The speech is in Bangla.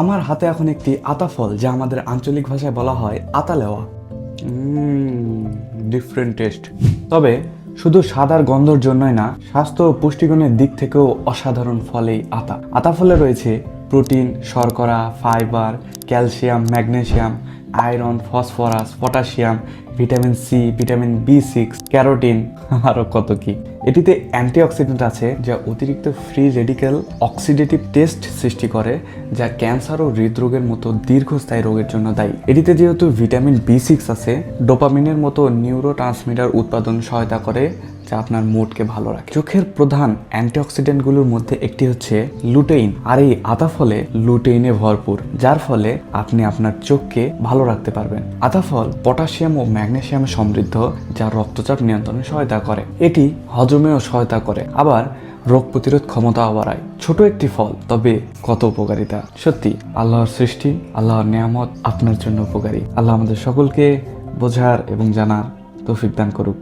আমার হাতে এখন একটি আতা ফল, যা আমাদের আঞ্চলিক ভাষায় বলা হয় আতা লেওয়া। Different taste. তবে শুধু স্বাদ আর গন্ধর জন্যই না, স্বাস্থ্য ও পুষ্টিগুণের দিক থেকেও অসাধারণ ফল এই আতা। আতা ফলে রয়েছে প্রোটিন, শর্করা, fibre, calcium, magnesium, iron, phosphorus, potassium, vitamin C, vitamin বি6, ক্যারোটিন, আরও কত কি। এটিতে অ্যান্টিঅক্সিডেন্ট আছে, যা অতিরিক্ত ফ্রি রেডিক্যাল অক্সিডেটিভ টেস্ট সৃষ্টি করে, যা ক্যান্সার ও হৃদরোগের মতো দীর্ঘস্থায়ী রোগের জন্য দায়ী। এটিতে যেহেতু ভিটামিন বি6 আছে, ডোপামিনের মতো নিউরো ট্রান্সমিটার উৎপাদন সহায়তা করে, যা আপনার মুডকে ভালো রাখে। চোখের প্রধান অ্যান্টিঅক্সিডেন্টগুলোর মধ্যে একটি হচ্ছে লুটেইন, আর এই আতা ফলে লুটেইনে ভরপুর, যার ফলে আপনি আপনার চোখকে ভালো রাখতে পারবেন। আতা ফল পটাশিয়াম ও ম্যাগনেসিয়ামে সমৃদ্ধ, যা রক্তচাপ নিয়ন্ত্রণে সহায়তা করে। এটি হজমেও সহায়তা করে, আবার রোগ প্রতিরোধ ক্ষমতাও বাড়ায়। ছোট একটি ফল, তবে কত উপকারিতা। সত্যি আল্লাহর সৃষ্টি, আল্লাহর নিয়ামত আপনার জন্য উপকারী। আল্লাহ আমাদের সকলকে বোঝার এবং জানার তৌফিক দান করুক।